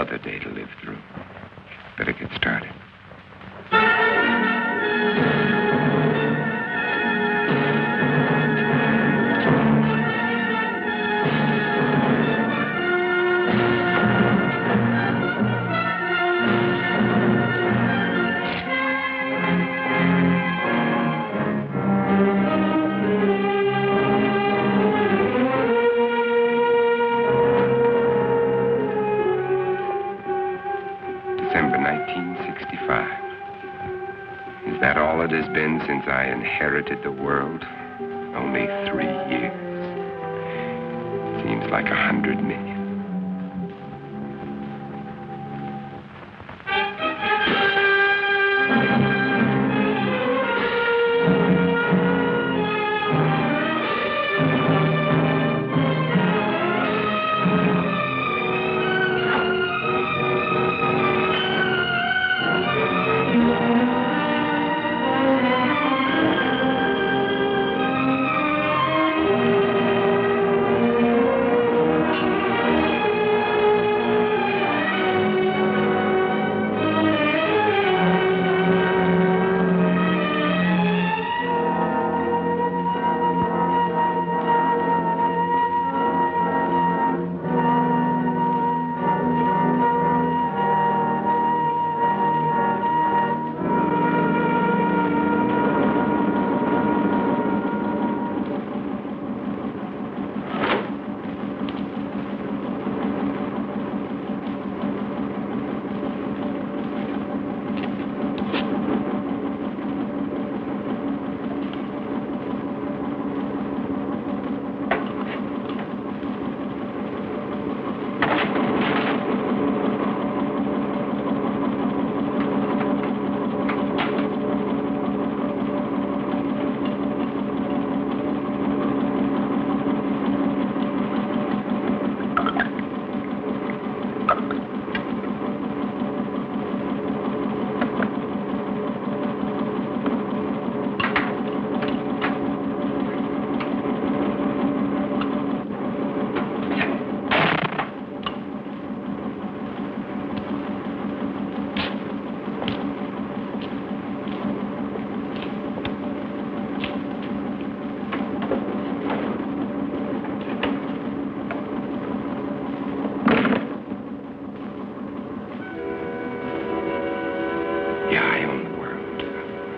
another day to live through. Better get started. December 1965. Is that all it has been since I inherited the world? Only 3 years. Seems like 100 million.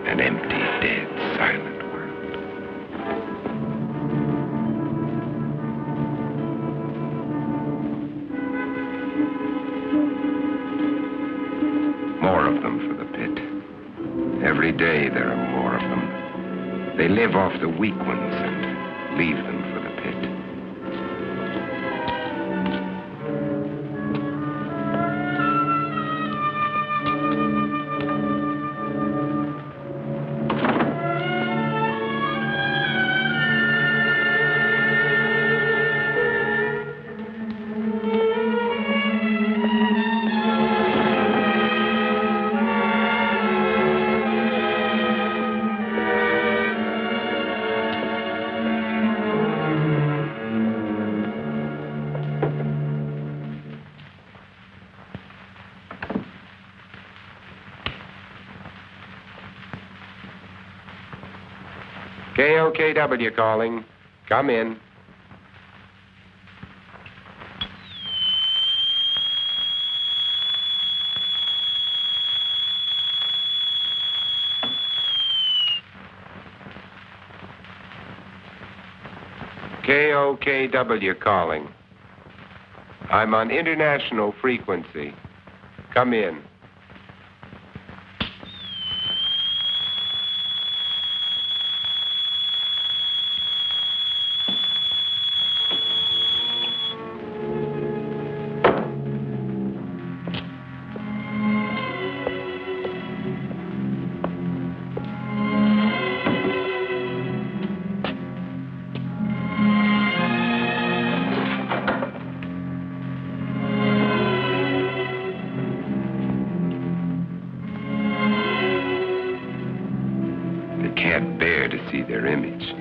An empty, dead, silent world. More of them for the pit. Every day there are more of them. They live off the weak ones and leave them for the pit. KOKW calling. Come in. KOKW calling. I'm on international frequency. Come in. Can't bear to see their image.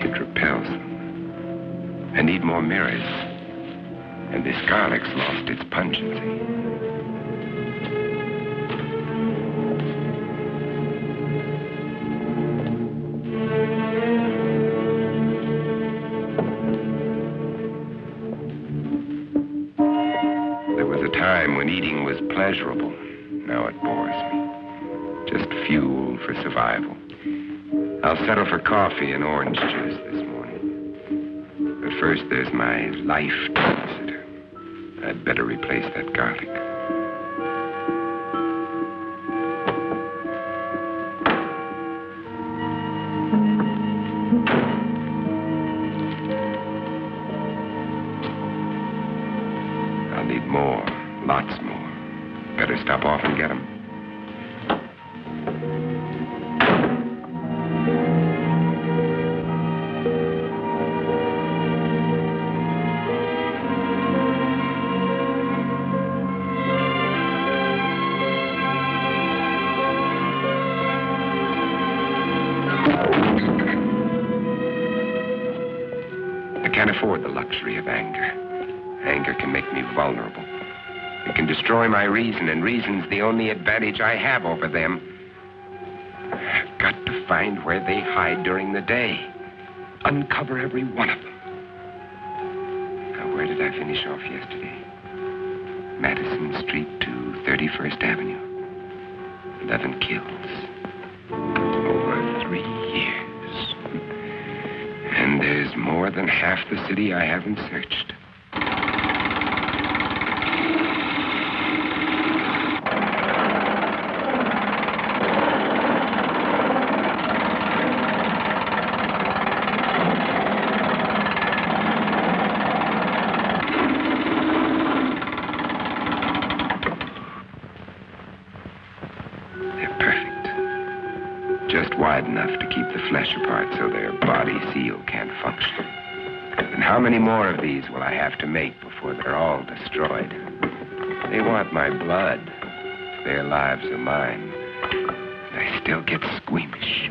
It repels them. I need more mirrors. And this garlic's lost its pungency. There was a time when eating was pleasurable. Now it bores me. Just fuel for survival. I'll settle for coffee and orange juice this morning. But first, there's my life to consider. I'd better replace that garlic. I'll need more, lots more. Better stop off and get them. I can't afford the luxury of anger. Anger can make me vulnerable. It can destroy my reason, and reason's the only advantage I have over them. I've got to find where they hide during the day. Uncover every one of them. Now, where did I finish off yesterday? Madison Street to 31st Avenue. 11 kills. Over 3 years. And there's more than half the city I haven't searched. They're perfect. Just wide enough to keep the flesh apart so their body seal can't function. And how many more of these will I have to make before they're all destroyed? They want my blood. Their lives are mine. And I still get squeamish.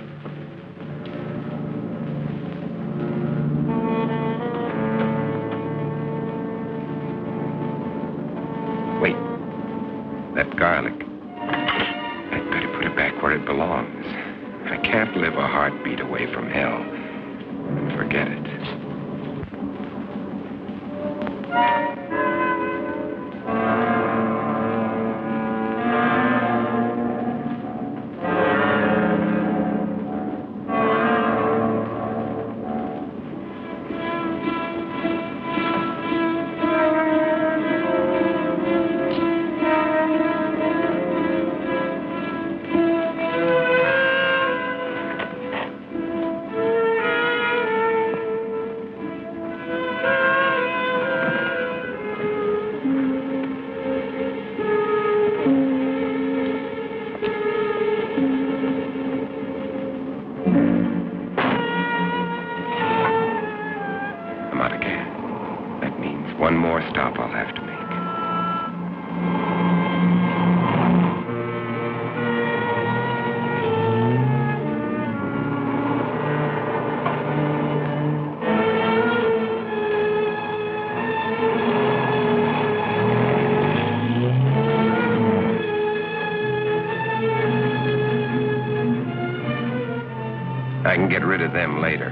Wait. That garlic. I'd better put it back where it belongs. I can't live a heartbeat away from hell. Forget it. I'm out of gas. That means one more stop I'll have to make. I can get rid of them later.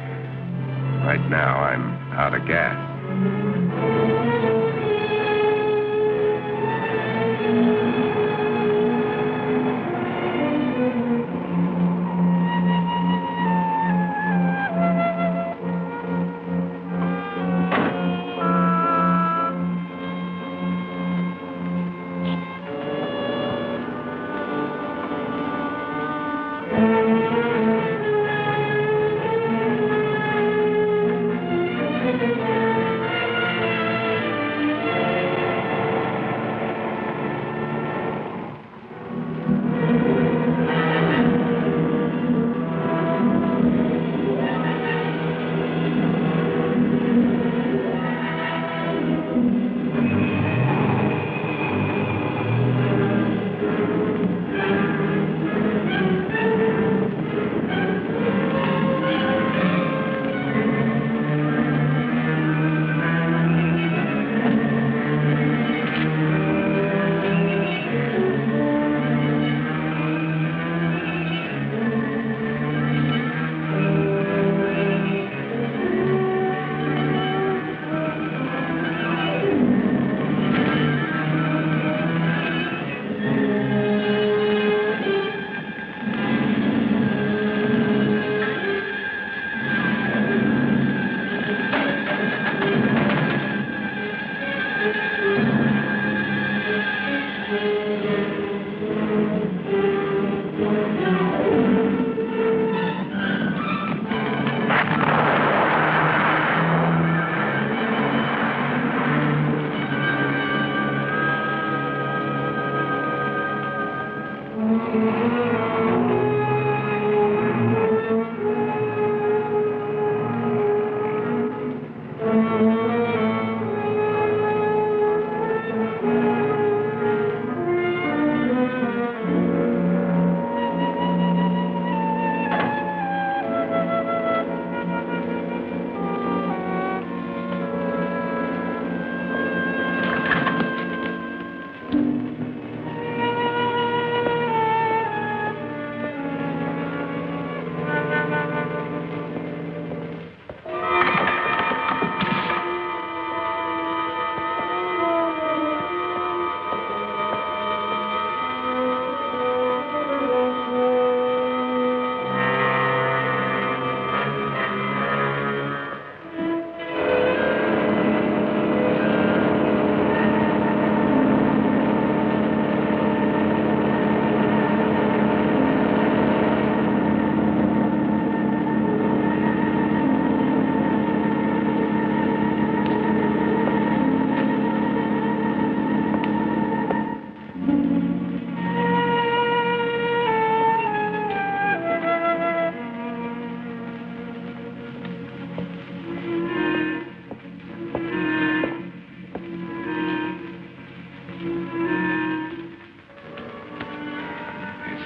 Right now, I'm out of gas.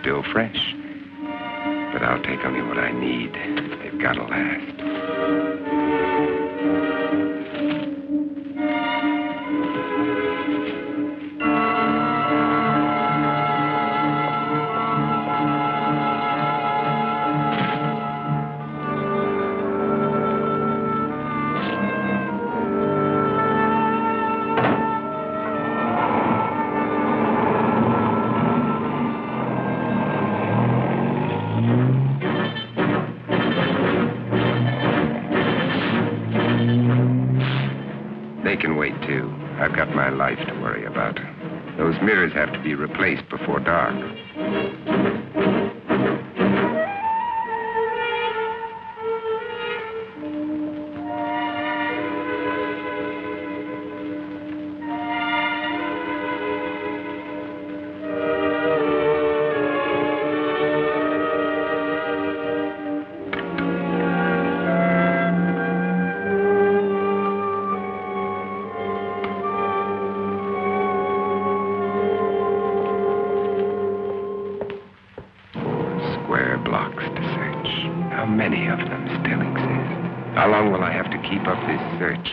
Still fresh. But I'll take only what I need. They've got to last. They can wait, too. I've got my life to worry about. Those mirrors have to be replaced before dark. Blocks to search. How many of them still exist? How long will I have to keep up this search?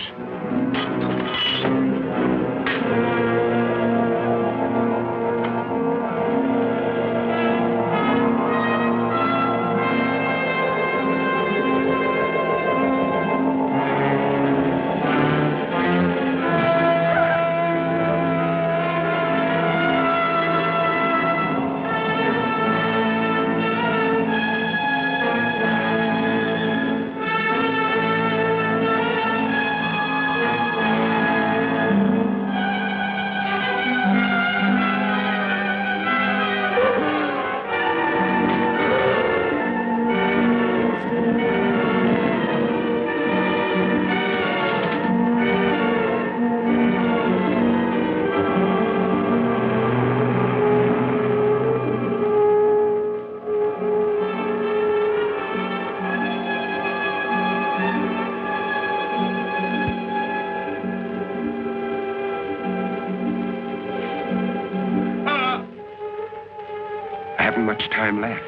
I haven't much time left.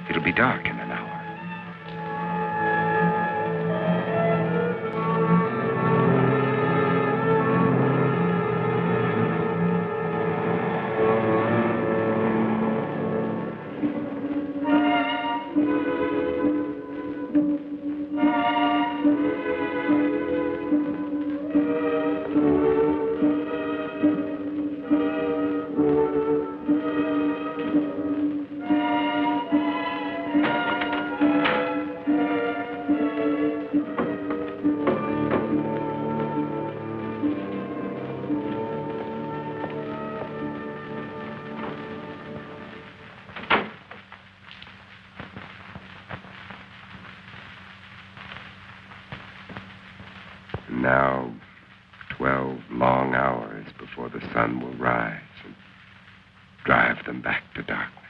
It'll be dark in an hour. Now, 12 long hours before the sun will rise. And drive them back to darkness.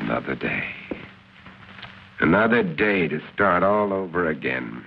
Another day. Another day to start all over again.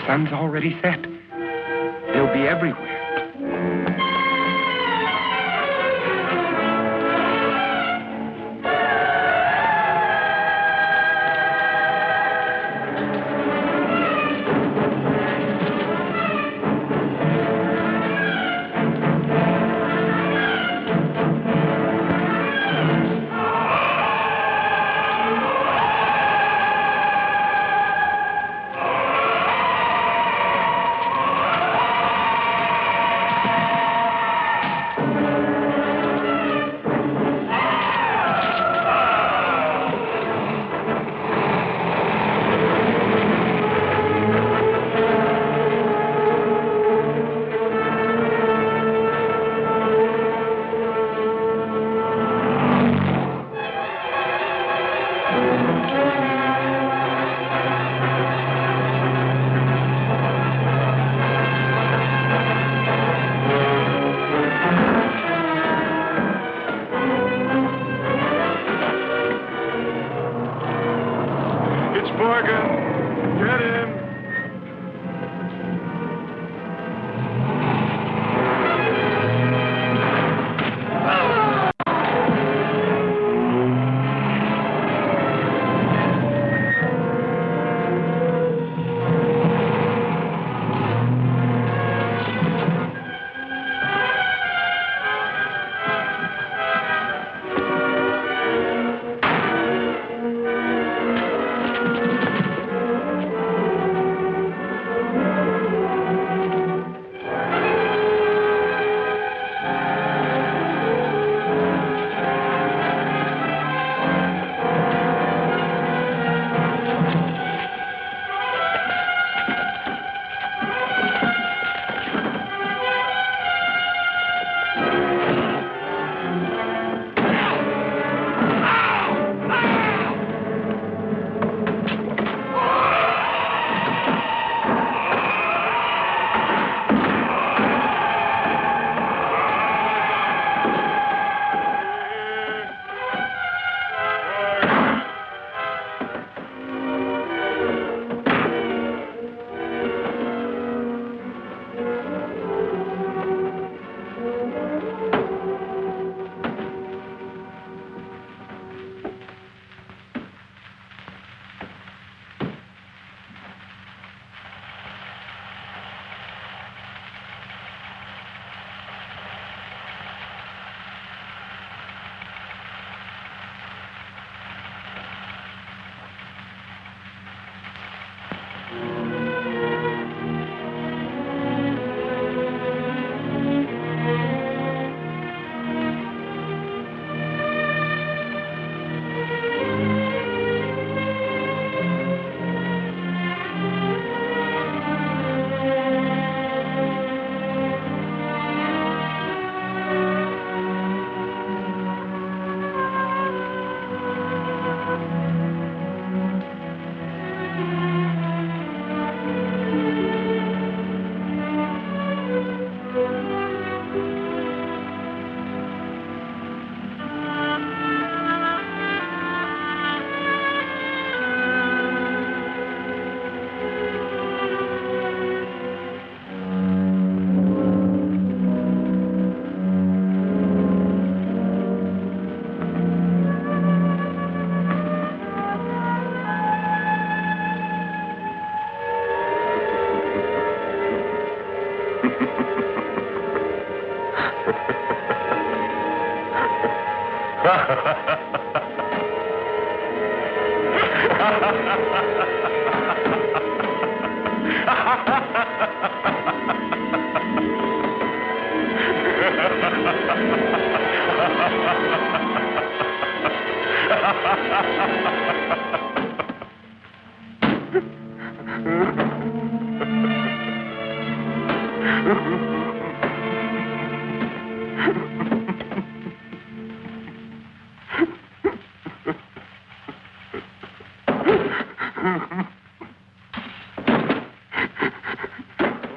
sun's already set. They'll be everywhere.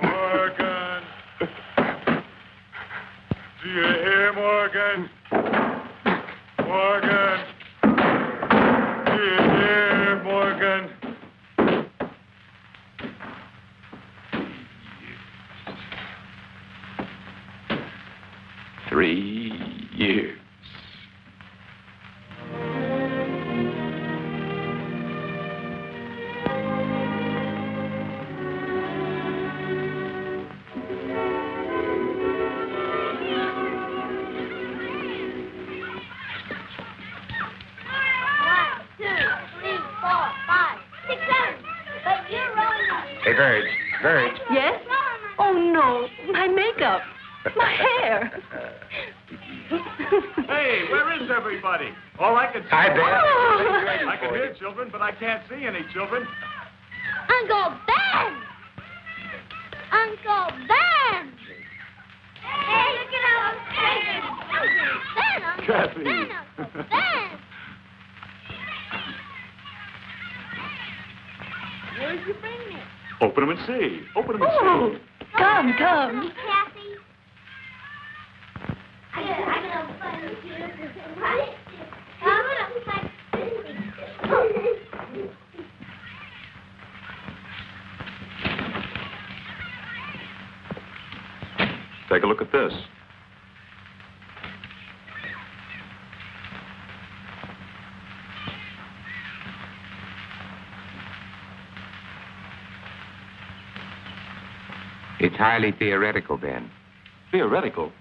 Morgan! Do you hear, Morgan? Morgan! Do you hear, Morgan? 3 years. Hey, Verge. Yes? Oh, no. My makeup. My hair. Hey, where is everybody? All I can see. Hi, Ben. I can hear children, but I can't see any children. Uncle Ben! Uncle Ben! Hey, look at Uncle Ben! Kathy. Uncle Ben! Where'd you bring me? Open them and see. Open them and Oh, see. come. Kathy. I Take a look at this. It's highly theoretical, Ben. Theoretical.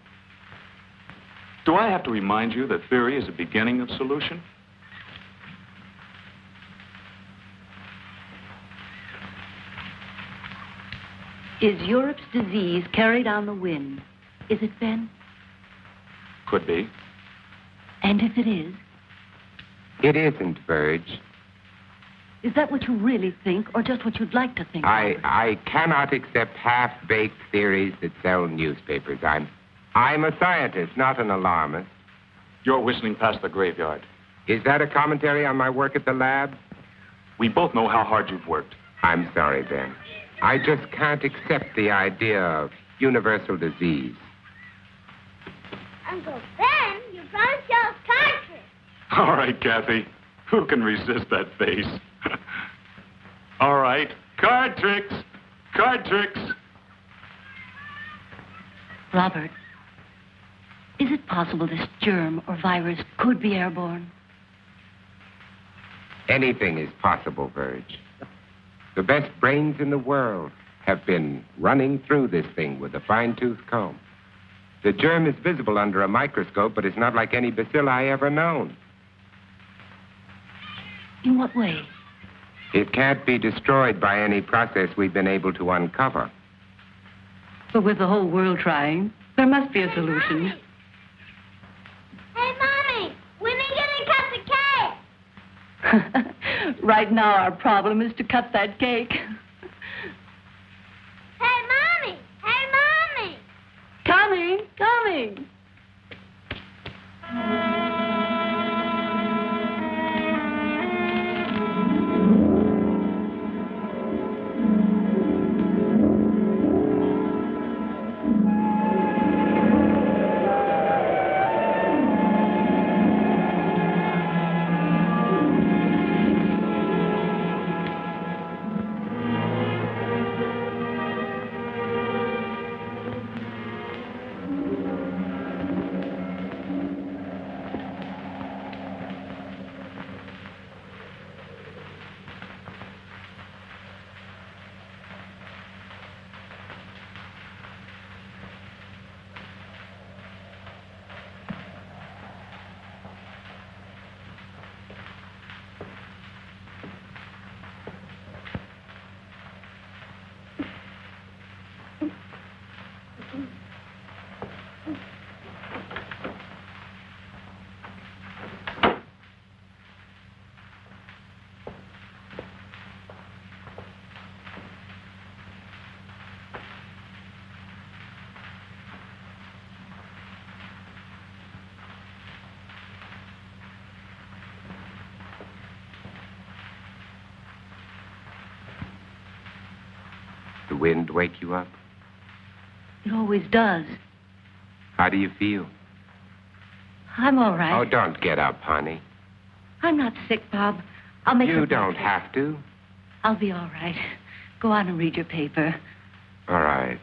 Do I have to remind you that theory is the beginning of solution? Is Europe's disease carried on the wind? Is it, Ben? Could be. And if it is, It isn't, Verge. is that what you really think, or just what you'd like to think? Robert? I cannot accept half-baked theories that sell newspapers. I'm a scientist, not an alarmist. You're whistling past the graveyard. Is that a commentary on my work at the lab? We both know how hard you've worked. I'm sorry, Ben. I just can't accept the idea of universal disease. Uncle Ben, you promised y'all country. All right, Kathy. Who can resist that face? All right. Card tricks. Card tricks. Robert, is it possible this germ or virus could be airborne? Anything is possible, Verge. The best brains in the world have been running through this thing with a fine-tooth comb. The germ is visible under a microscope, but it's not like any bacilli ever known. In what way? It can't be destroyed by any process we've been able to uncover. But with the whole world trying, there must be a solution. Hey, Mommy, when are you going to cut the cake? Right now, our problem is to cut that cake. Hey, Mommy! Hey, Mommy! Coming. The wind wake you up? It always does. How do you feel? I'm all right. Oh, don't get up, honey. I'm not sick, Bob. I'll make You some don't breakfast. have to. I'll be all right. Go on and read your paper. All right.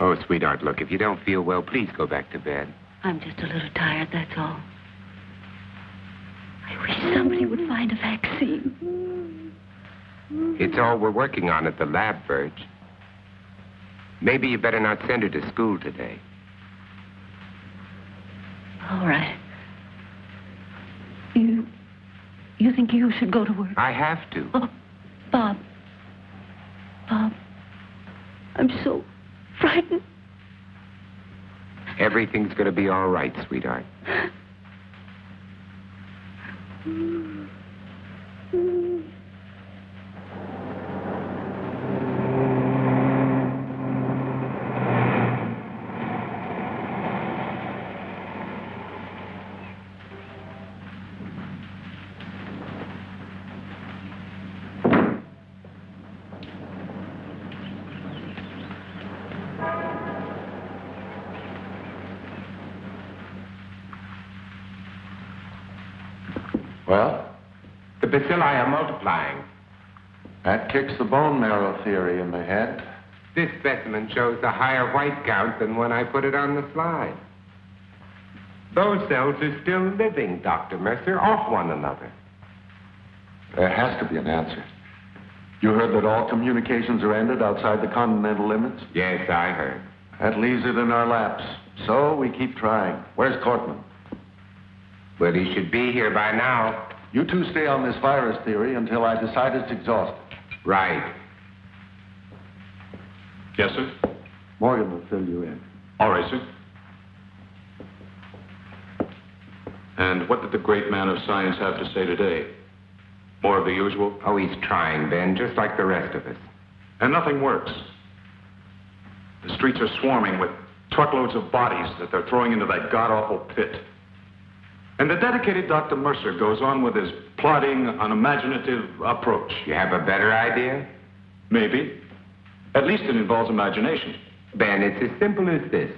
Oh, sweetheart, look, if you don't feel well, please go back to bed. I'm just a little tired, that's all. I wish somebody would find a vaccine. It's all we're working on at the lab, Virg. Maybe you better not send her to school today. All right. You think you should go to work? I have to. Oh, Bob. Bob. I'm so frightened. Everything's going to be all right, sweetheart. Well, The bacilli are multiplying. that kicks the bone marrow theory in the head. This specimen shows a higher white count than when I put it on the slide. Those cells are still living, Dr. Mercer, off one another. There has to be an answer. You heard that all communications are ended outside the continental limits? Yes, I heard. That leaves it in our laps. So we keep trying. Where's Cortman? Well, he should be here by now. You two stay on this virus theory until I decide it's exhausted. Right. Yes, sir? Morgan will fill you in. All right, sir. And what did the great man of science have to say today? More of the usual? Oh, he's trying, Ben, just like the rest of us. And nothing works. The streets are swarming with truckloads of bodies that they're throwing into that god-awful pit. And the dedicated Dr. Mercer goes on with his plodding, unimaginative approach. You have a better idea? Maybe. At least it involves imagination. Ben, it's as simple as this.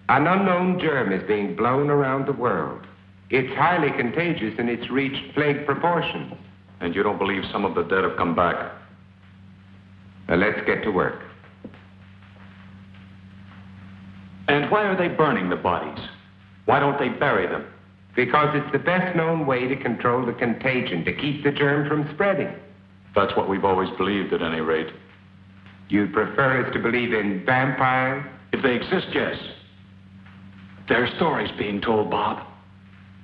An unknown germ is being blown around the world. It's highly contagious and it's reached plague proportions. And you don't believe some of the dead have come back? Now, let's get to work. And why are they burning the bodies? Why don't they bury them? Because it's the best known way to control the contagion, to keep the germ from spreading. That's what we've always believed, at any rate. You'd prefer us to believe in vampires? If they exist, yes. There are stories being told, Bob.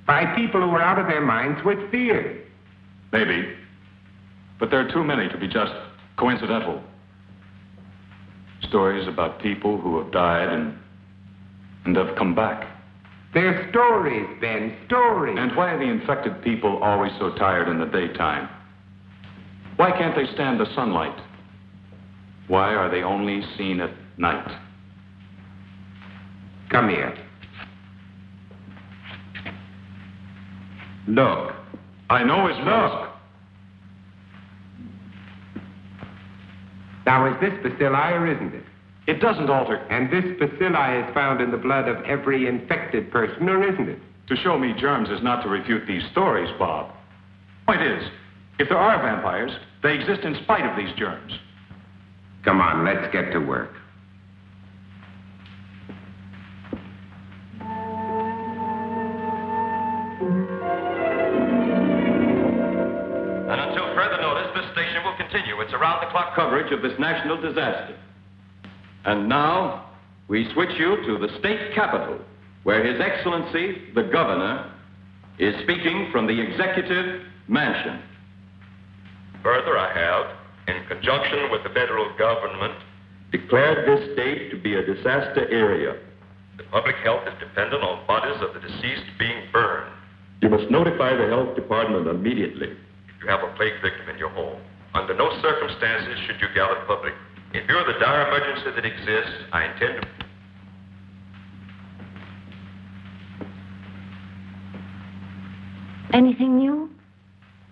By people who are out of their minds with fear. Maybe. But there are too many to be just coincidental. Stories about people who have died and have come back. They're stories, Ben, stories. And why are the infected people always so tired in the daytime? Why can't they stand the sunlight? Why are they only seen at night? Come here. Look. I know his Look. Now, is this bacilli or isn't it? It doesn't alter. And this bacilli is found in the blood of every infected person, or isn't it? To show me germs is not to refute these stories, Bob. Point is, if there are vampires, they exist in spite of these germs. Come on, let's get to work. And until further notice, this station will continue its around-the-clock coverage of this national disaster. And now, we switch you to the state capitol, where His Excellency, the Governor, is speaking from the Executive Mansion. Further, I have, in conjunction with the federal government, declared this state to be a disaster area. The public health is dependent on bodies of the deceased being burned. You must notify the health department immediately if you have a plague victim in your home. Under no circumstances should you gather public. In view of the dire emergency that exists, I intend to... Anything new?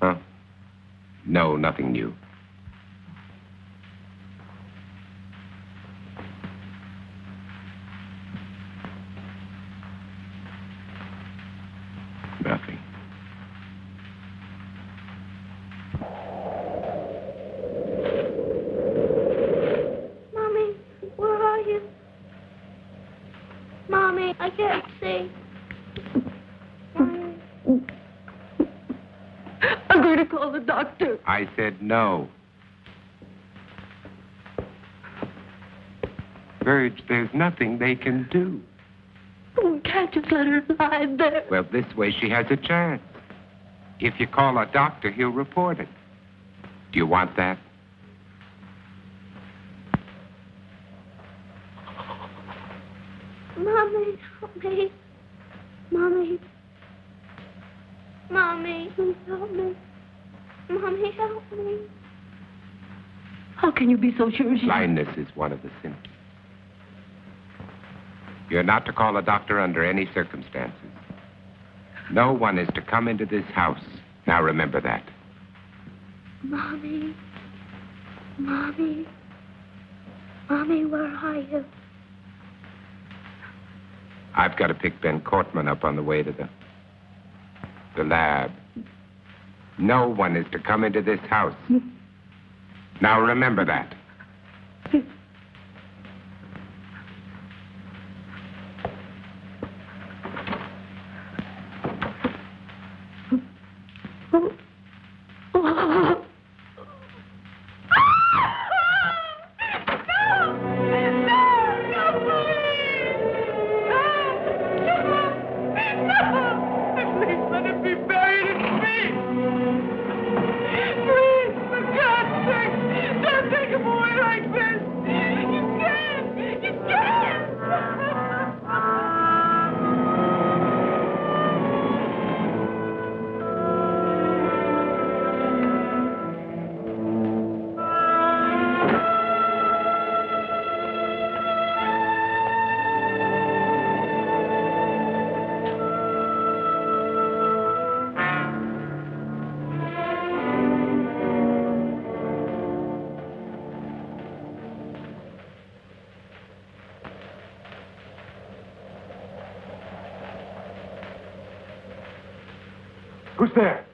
Huh? No, nothing new. Nothing. Mommy, I can't see. I'm going to call the doctor. I said no. Virg, there's nothing they can do. We can't just let her lie there. Well, this way she has a chance. If you call a doctor, he'll report it. Do you want that? Mommy, help me. Mommy. Mommy, please help me. Mommy, help me. How can you be so sure she... Blindness is one of the symptoms. You're not to call a doctor under any circumstances. No one is to come into this house. Now remember that. Mommy. Mommy. Mommy, where are you? I've got to pick Ben Cortman up on the way to the lab. No one is to come into this house. Now remember that. Who's there?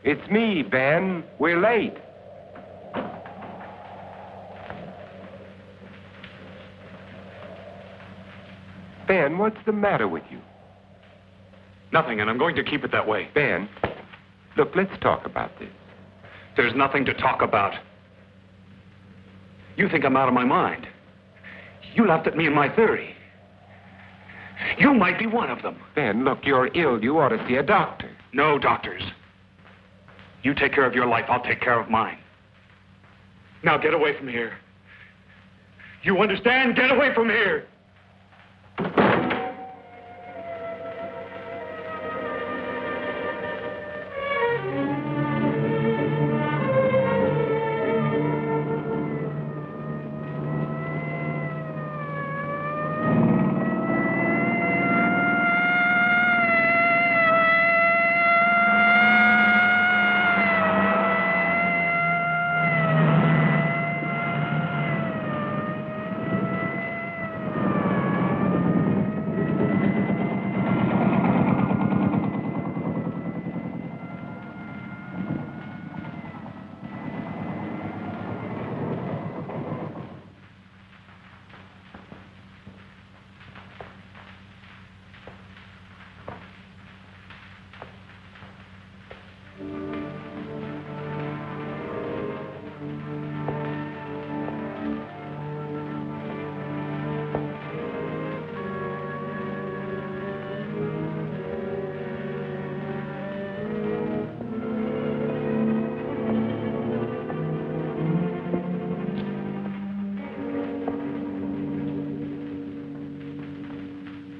It's me, Ben. We're late. Ben, what's the matter with you? Nothing, and I'm going to keep it that way. Ben, look, let's talk about this. There's nothing to talk about. You think I'm out of my mind. You laughed at me and my theory. You might be one of them. Ben, look, you're ill. You ought to see a doctor. No doctors. You take care of your life, I'll take care of mine. Now get away from here. You understand? Get away from here.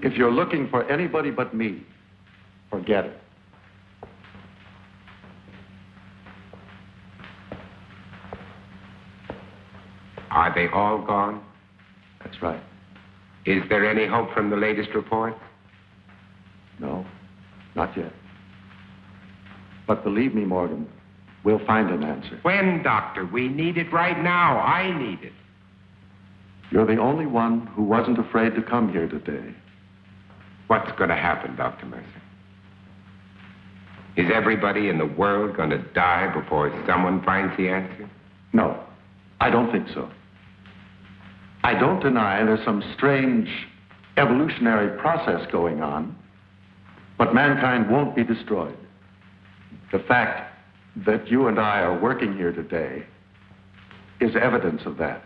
If you're looking for anybody but me, forget it. Are they all gone? That's right. Is there any hope from the latest report? No, not yet. But believe me, Morgan, we'll find an answer. When, Doctor? We need it right now. I need it. You're the only one who wasn't afraid to come here today. What's going to happen, Dr. Mercer? Is everybody in the world going to die before someone finds the answer? No, I don't think so. I don't deny there's some strange evolutionary process going on, but mankind won't be destroyed. The fact that you and I are working here today is evidence of that.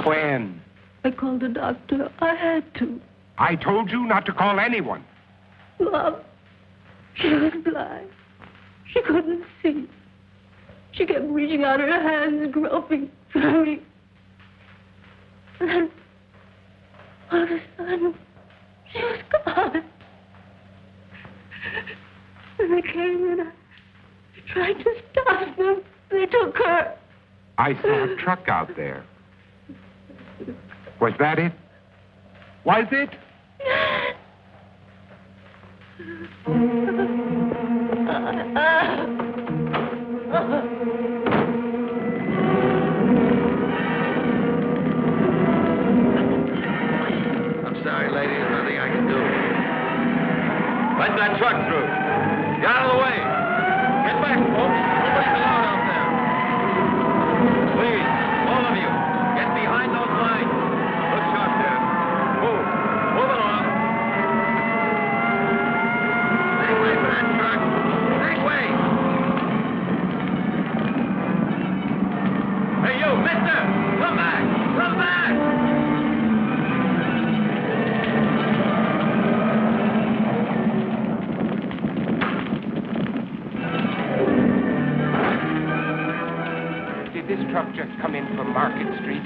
When? I called the doctor. I had to. I told you not to call anyone. Mom, she was blind. She couldn't see. She kept reaching out her hands, groping for me. And then, all of a sudden, she was gone. And they came and I tried to stop them. They took her. I saw a truck out there. Was that it? Was it? I'm sorry, lady. There's nothing I can do. Let that truck through. Get out of the way. Get back, folks. Nobody's allowed out there. Please, all of you, get behind those lines. Look sharp there. Move. Move along. Make way for that truck. Make way. Hey, you, mister. Come back. Come back. Did this truck just come in from Market Street?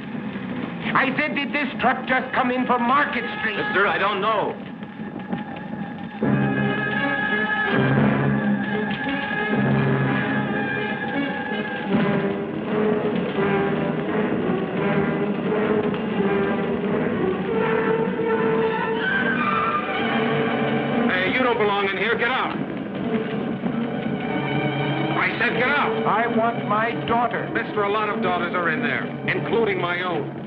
I said, did this truck just come in from Market Street? Mister, I don't know. Hey, you don't belong in here. Get out. I said get out. I want my daughter. Mister, a lot of daughters are in there, including my own.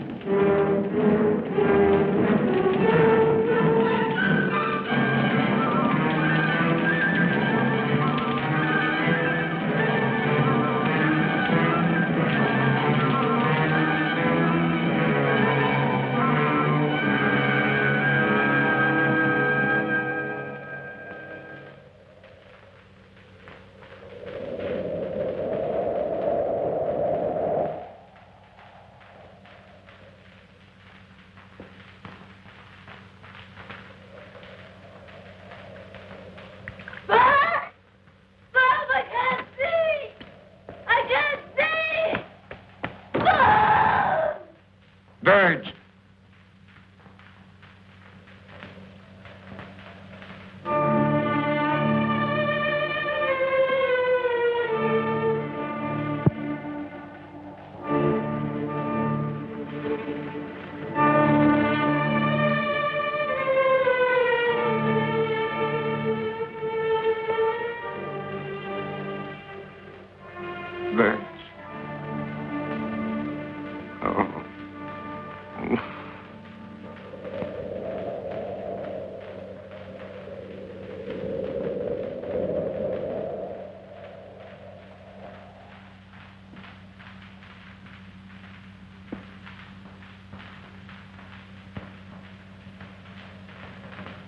Verge. Verge. Oh.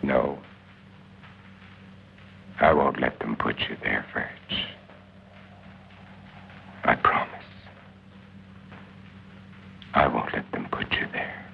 No. I won't let them put you there, Verge. I promise. I won't let them put you there.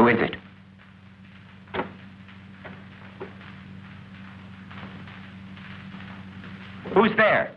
Who is it? Who's there?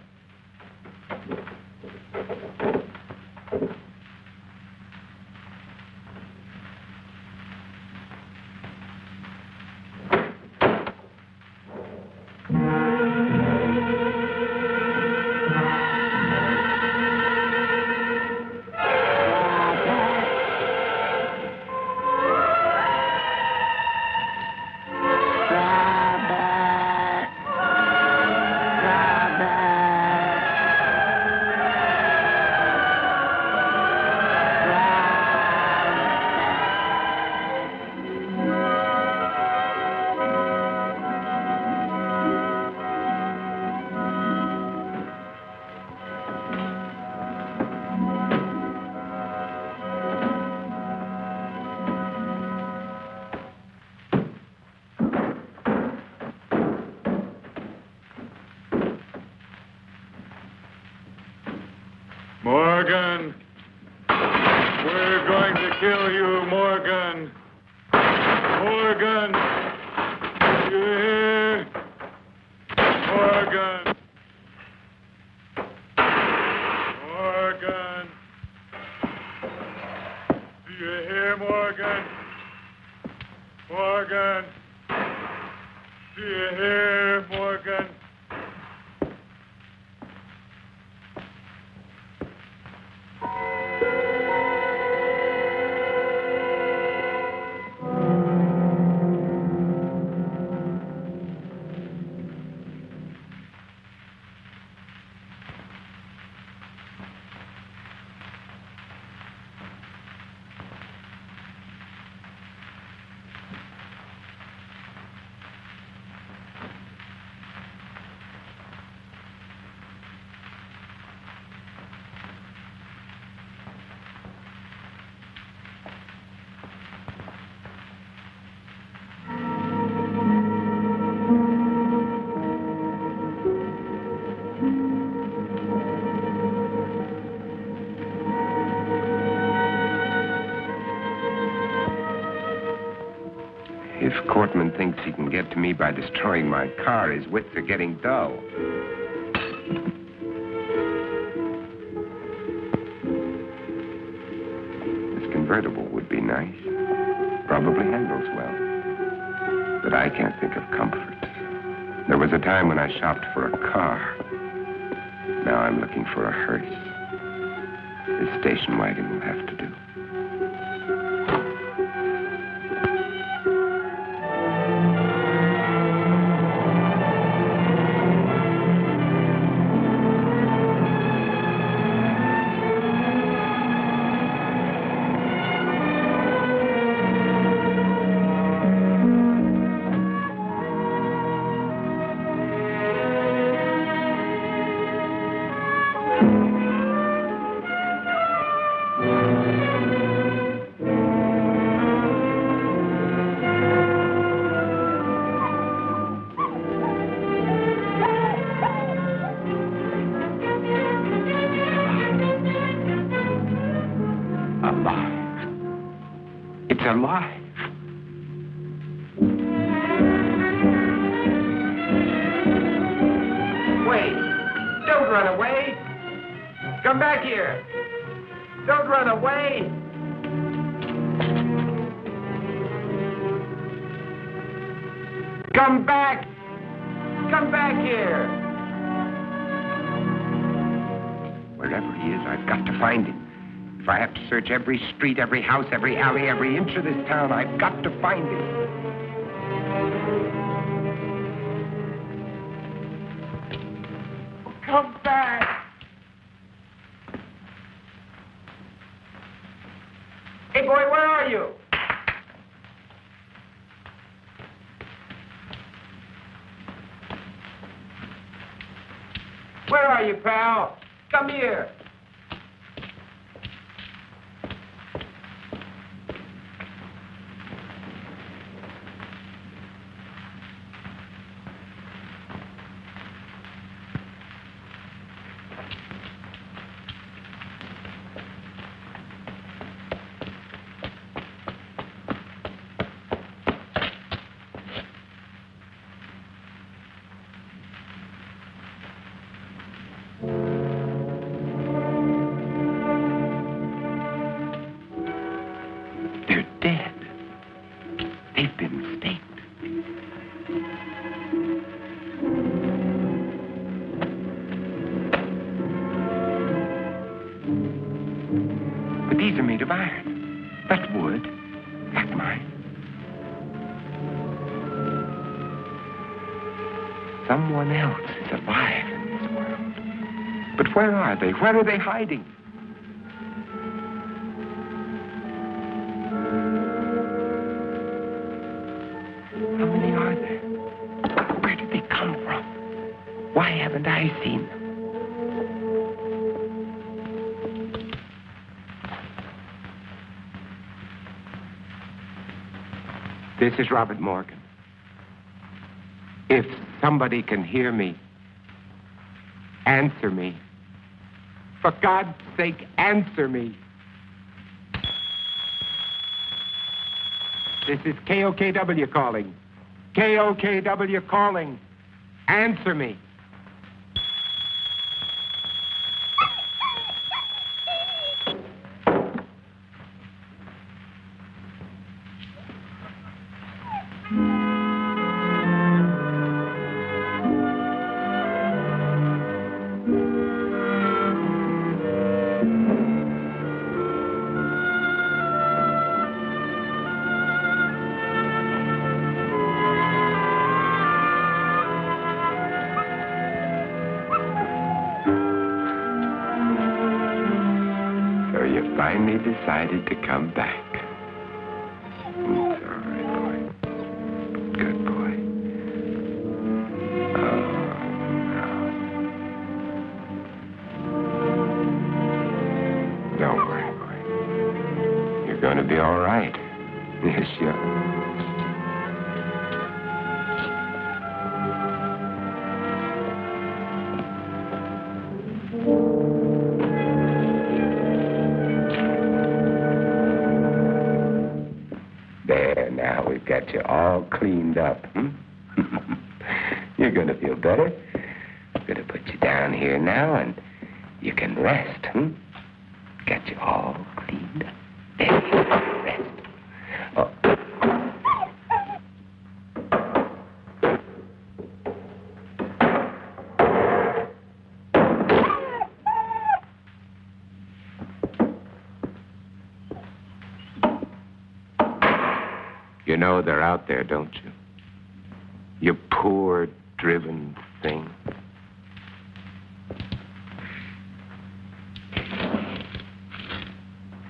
Morgan! We're going to kill you, Morgan! Morgan! You hear? Morgan! Morgan! Do you hear, Morgan? Morgan! Do you hear, Morgan? If Cortman thinks he can get to me by destroying my car, his wits are getting dull. This convertible would be nice. Probably handles well. But I can't think of comfort. There was a time when I shopped for a car. Now I'm looking for a hearse. This station wagon will have to do. Alive. Wait! Don't run away! Come back here! Don't run away! Come back! Come back here! Wherever he is, I've got to find him. If I have to search every street, every house, every alley, every inch of this town, I've got to find him. Come back! Hey, boy, where are you? Where are you, pal? Come here. fired. That wood, not mine. Someone else is alive in this world. But where are they? Where are they hiding? How many are there? Where did they come from? Why haven't I seen them? This is Robert Morgan. If somebody can hear me, answer me. For God's sake, answer me. This is KOKW calling. KOKW calling. Answer me. Finally decided to come back. It's all right, boy. Good boy. Oh, no. Don't worry, boy. You're going to be all right. Yes, you are. Now we've got you all cleaned up. You're going to feel better. I'm going to put you down here now, and you can rest. Got you all cleaned up. There you go. Rest. Oh. You know they're out there, don't you? You poor, driven thing.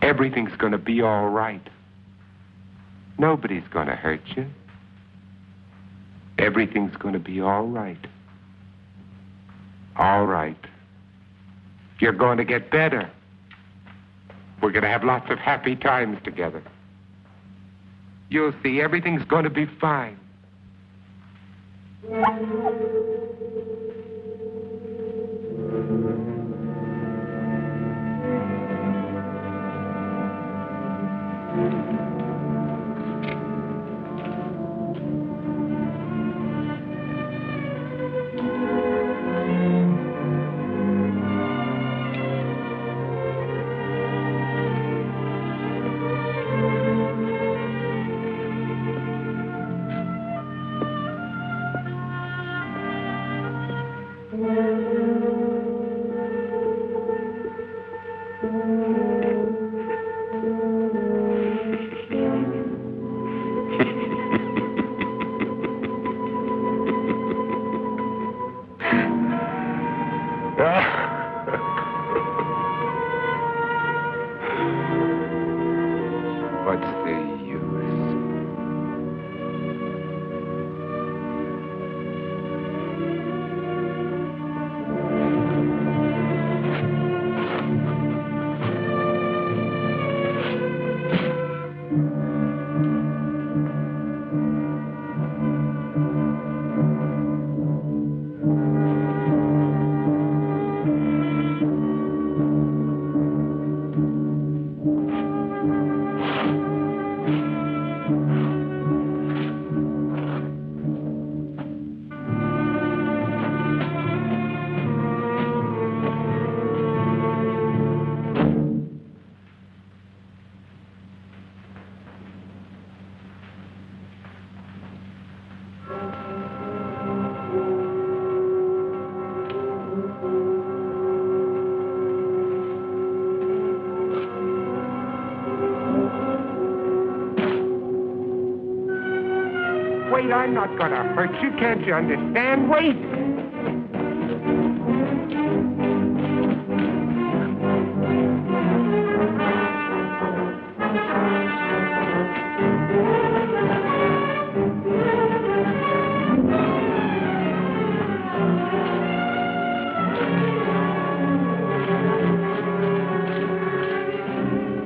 Everything's going to be all right. Nobody's going to hurt you. Everything's going to be all right. All right. You're going to get better. We're going to have lots of happy times together. You'll see, everything's going to be fine. I'm not going to hurt you. Can't you understand? Wait.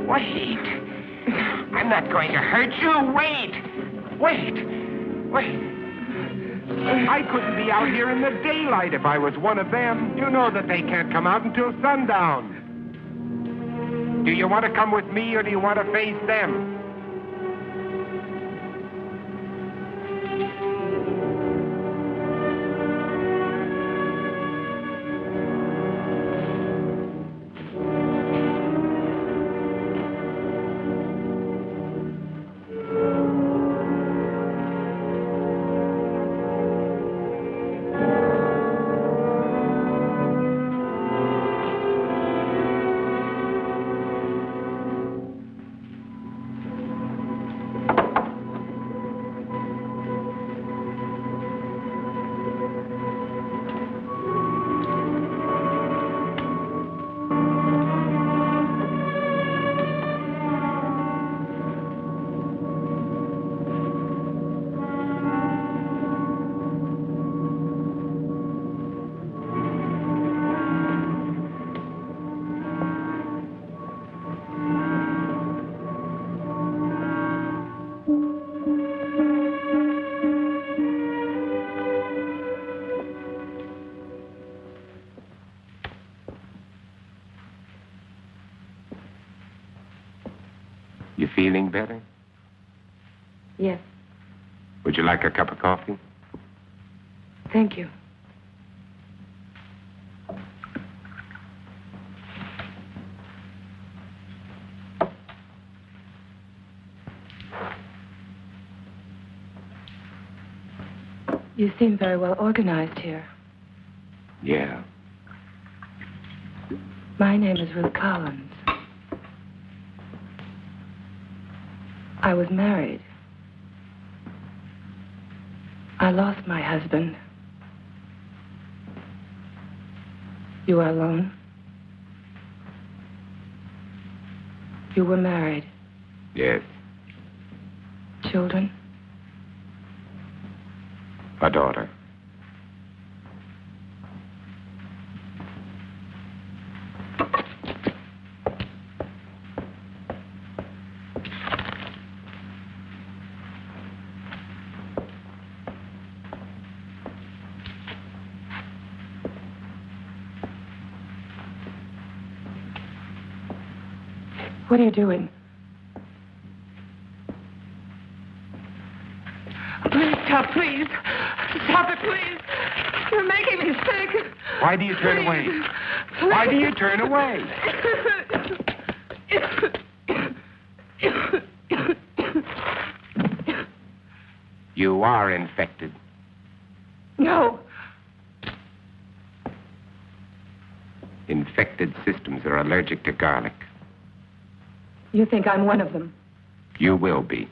Wait. I'm not going to hurt you. Wait. I couldn't be out here in the daylight if I was one of them. You know that they can't come out until sundown. Do you want to come with me or do you want to face them? You feeling better? Yes, Would you like a cup of coffee? thank you. You seem very well organized here. Yeah. My name is Ruth Collins. I was married. I lost my husband. You are alone? You were married. Yes. Children? A daughter. What are you doing? Please stop, please. Stop it, please. You're making me sick. Why do you turn away? Why do you turn away? You are infected. No. Infected systems are allergic to garlic. You think I'm one of them? You will be.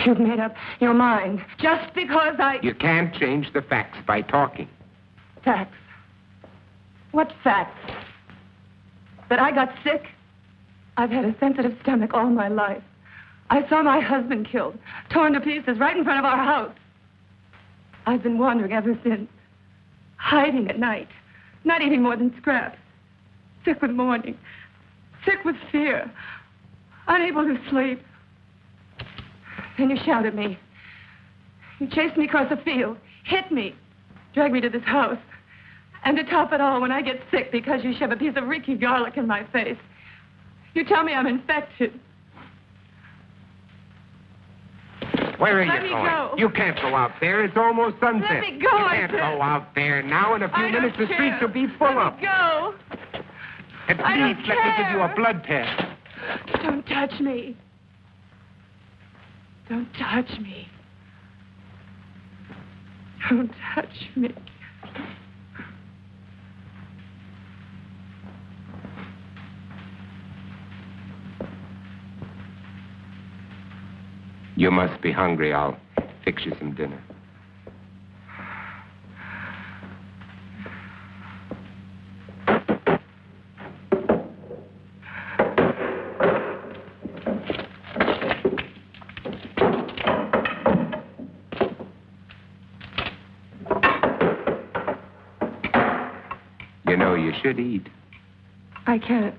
You've made up your mind just because I... You can't change the facts by talking. Facts? What facts? That I got sick? I've had a sensitive stomach all my life. I saw my husband killed, torn to pieces right in front of our house. I've been wandering ever since, hiding at night, not eating more than scraps, sick with mourning, sick with fear, unable to sleep. Then you shouted at me. You chased me across the field, hit me, dragged me to this house. And to top it all, when I get sick because you shove a piece of reeky garlic in my face, you tell me I'm infected. Where are Let you me going? go. You can't go out there. It's almost sunset. Let me go, You I can't said. go out there now. In a few I minutes, the don't streets care. will be full Let up. me go. And I don't please, let me give you a care. blood test. Don't touch me. Don't touch me. Don't touch me. You must be hungry. I'll fix you some dinner. You know, you should eat. I can't.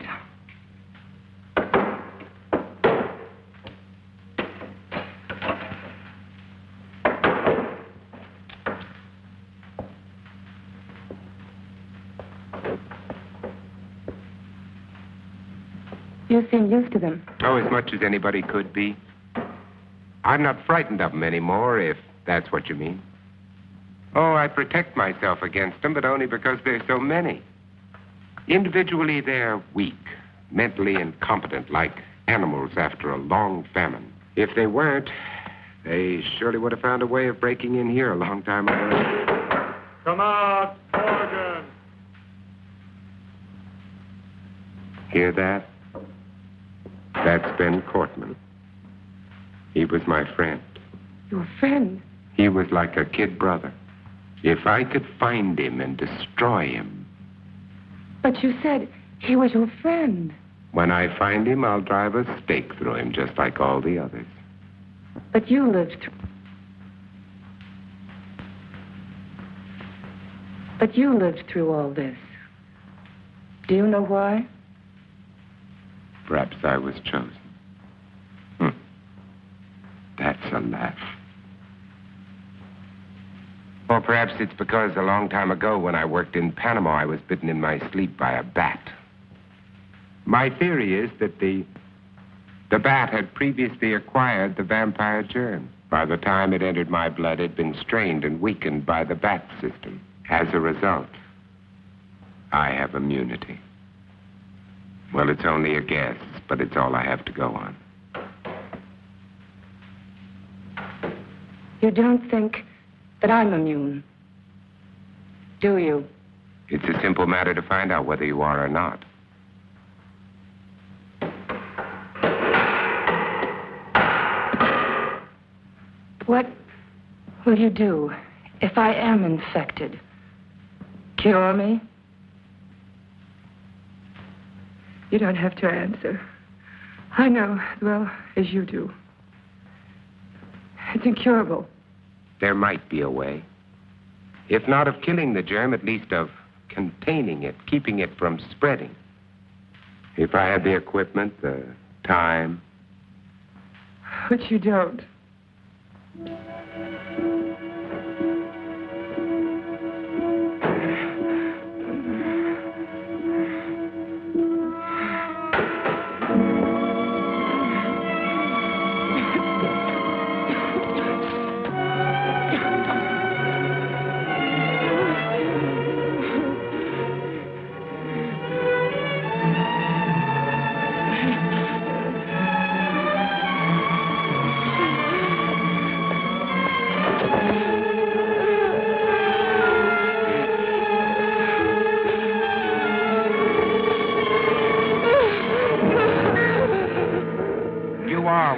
You seem used to them. Oh, as much as anybody could be. I'm not frightened of them anymore, if that's what you mean. Oh, I protect myself against them, but only because there's so many. Individually, they're weak, mentally incompetent, like animals after a long famine. If they weren't, they surely would have found a way of breaking in here a long time ago. Come out, Morgan. Hear that? That's Ben Cortman. He was my friend. Your friend? He was like a kid brother. If I could find him and destroy him. But you said he was your friend. When I find him, I'll drive a stake through him just like all the others. But you lived through... But you lived through all this. Do you know why? Perhaps I was chosen. That's a laugh. Or perhaps it's because a long time ago when I worked in Panama, I was bitten in my sleep by a bat. My theory is that the bat had previously acquired the vampire germ. By the time it entered my blood, it had been strained and weakened by the bat system. As a result, I have immunity. Well, it's only a guess, but it's all I have to go on. You don't think that I'm immune, do you? It's a simple matter to find out whether you are or not. What will you do if I am infected? Cure me? You don't have to answer. I know as well as you do. It's incurable. There might be a way. If not of killing the germ, at least of containing it, keeping it from spreading. If I had the equipment, the time. But you don't.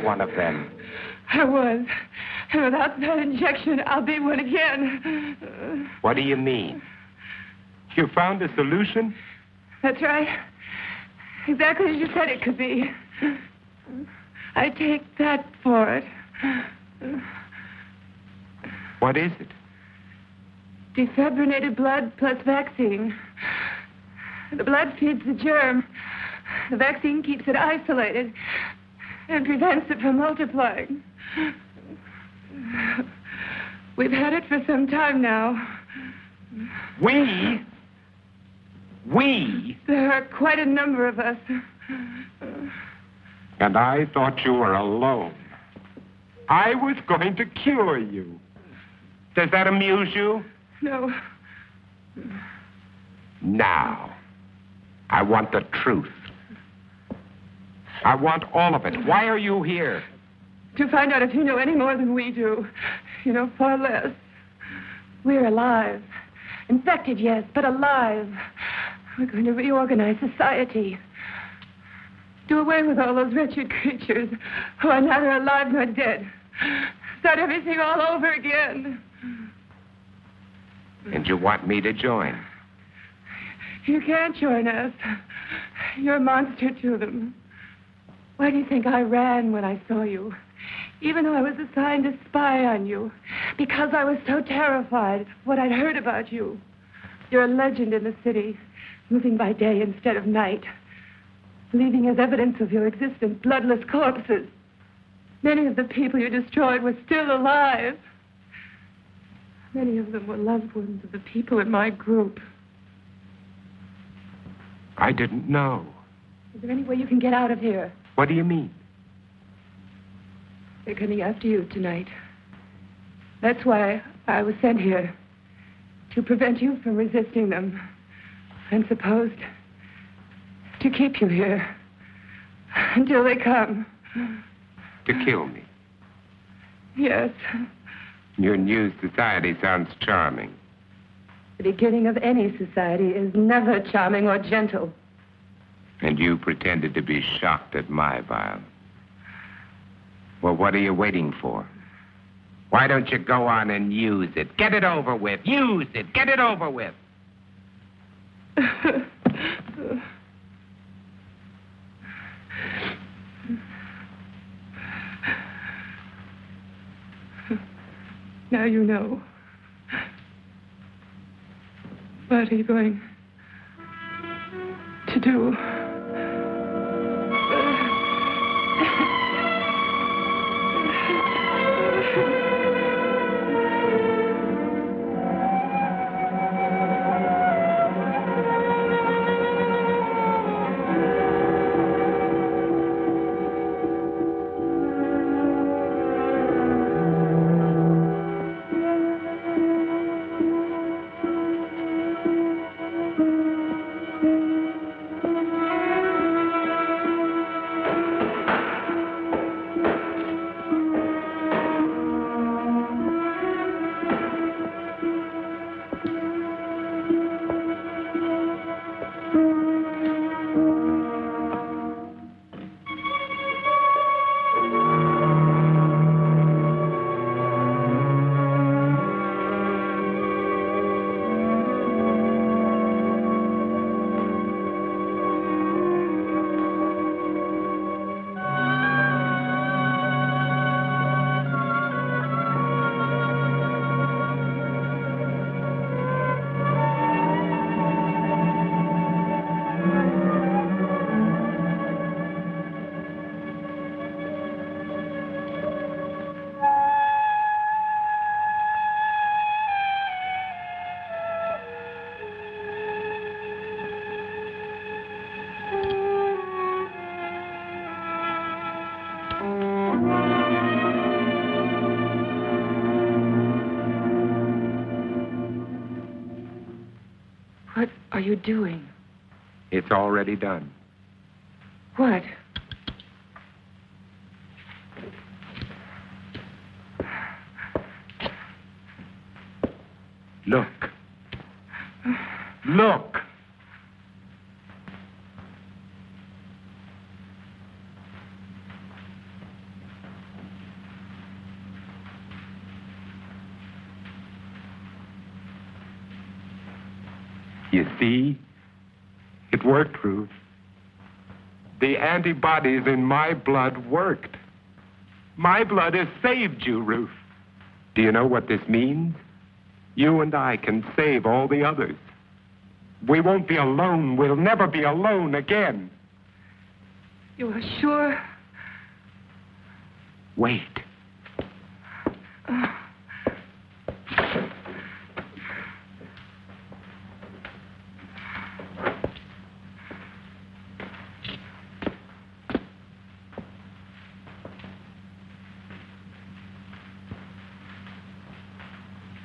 One of them. I was. And without that injection, I'll be one again. What do you mean? You found a solution? That's right. Exactly as you said it could be. I take that for it. What is it? Defibrinated blood plus vaccine. The blood feeds the germ. The vaccine keeps it isolated and prevents it from multiplying. We've had it for some time now. We? There are quite a number of us. And I thought you were alone. I was going to cure you. Does that amuse you? No. Now, I want the truth. I want all of it. Why are you here? To find out if you know any more than we do. You know far less. We're alive. Infected, yes, but alive. We're going to reorganize society. Do away with all those wretched creatures who are neither alive nor dead. Start everything all over again. And you want me to join? You can't join us. You're a monster to them. Why do you think I ran when I saw you? Even though I was assigned to spy on you. Because I was so terrified of what I'd heard about you. You're a legend in the city, moving by day instead of night. Leaving as evidence of your existence bloodless corpses. Many of the people you destroyed were still alive. Many of them were loved ones of the people in my group. I didn't know. Is there any way you can get out of here? What do you mean? They're coming after you tonight. That's why I was sent here. To prevent you from resisting them. And supposed to keep you here. Until they come. To kill me? Yes. Your new society sounds charming. The beginning of any society is never charming or gentle. And you pretended to be shocked at my violence. Well, what are you waiting for? Why don't you go on and use it? Get it over with. Use it. Get it over with. Now you know. What are you going to do? What are you doing? It's already done. What? Look. Look. You see? It worked, Ruth. The antibodies in my blood worked. My blood has saved you, Ruth. Do you know what this means? You and I can save all the others. We won't be alone. We'll never be alone again. You are sure? Wait.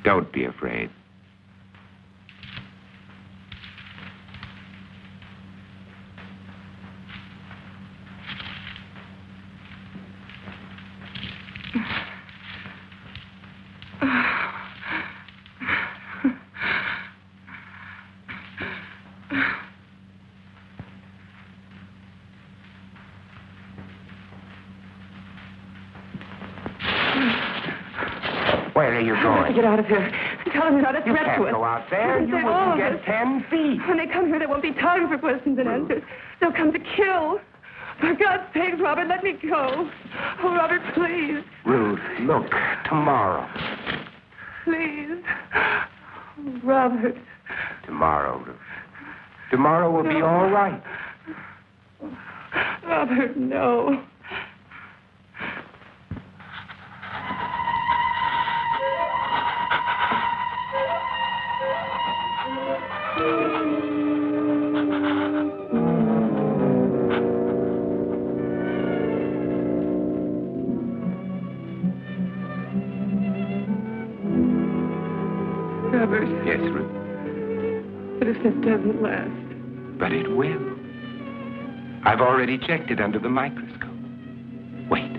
Don't be afraid. Where are you I have to going? get out of here. Tell them you're not a You threat can't to us. go out there. They You all wouldn't of get us. 10 feet. When they come here, there won't be time for questions and answers. They'll come to kill. For God's sake, Robert, let me go. Oh, Robert, please. Ruth, look, tomorrow. Please. Oh, Robert. Tomorrow, Ruth. Tomorrow will be all right. Robert, no. Robert, Yes, Ruth. but if this doesn't last, But it will. I've already checked it under the microscope. Wait,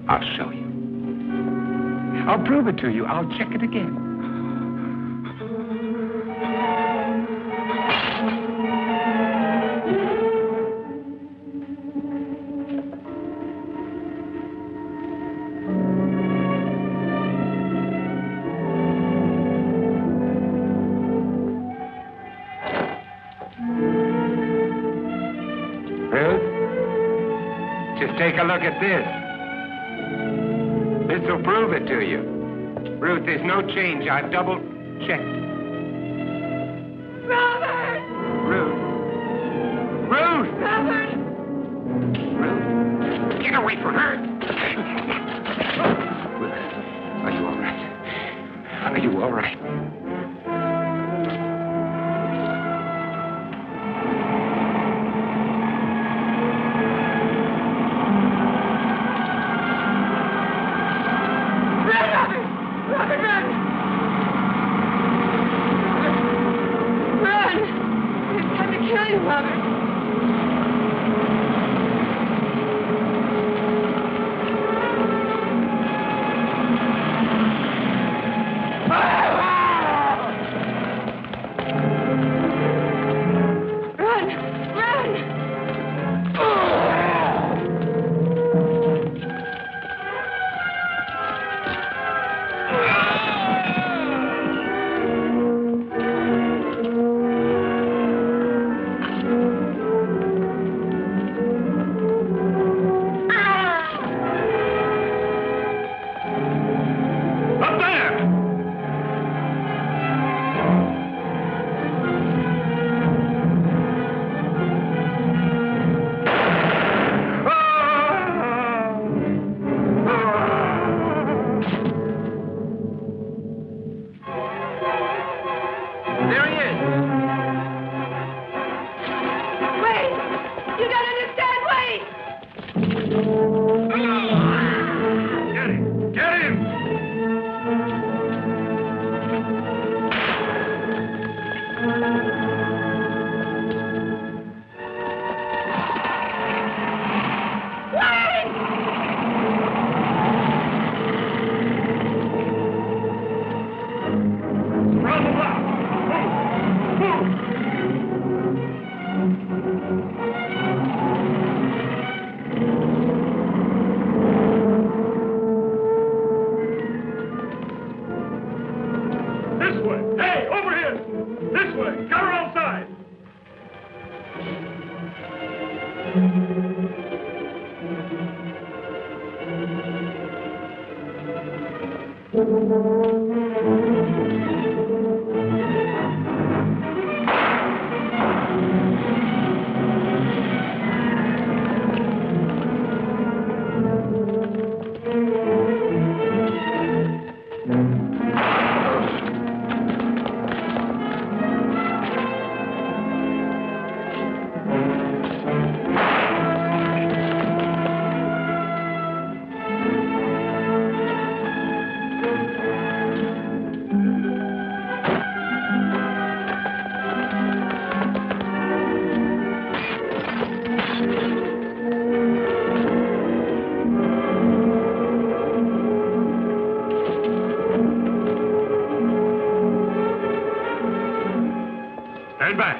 I'll show you. I'll prove it to you. I'll check it again. Just take a look at this. This will prove it to you. Ruth, there's no change. I've double-checked. Robert! Ruth. Ruth! Robert! Ruth. Get away from her. Ruth, are you all right? Are you all right? Stand back.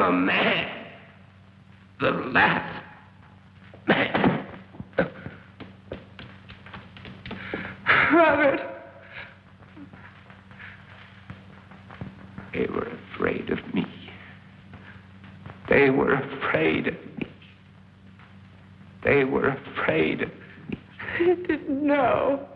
a man. The last man. Robert. They were afraid of me. They were afraid of me. They were afraid of me. I didn't know.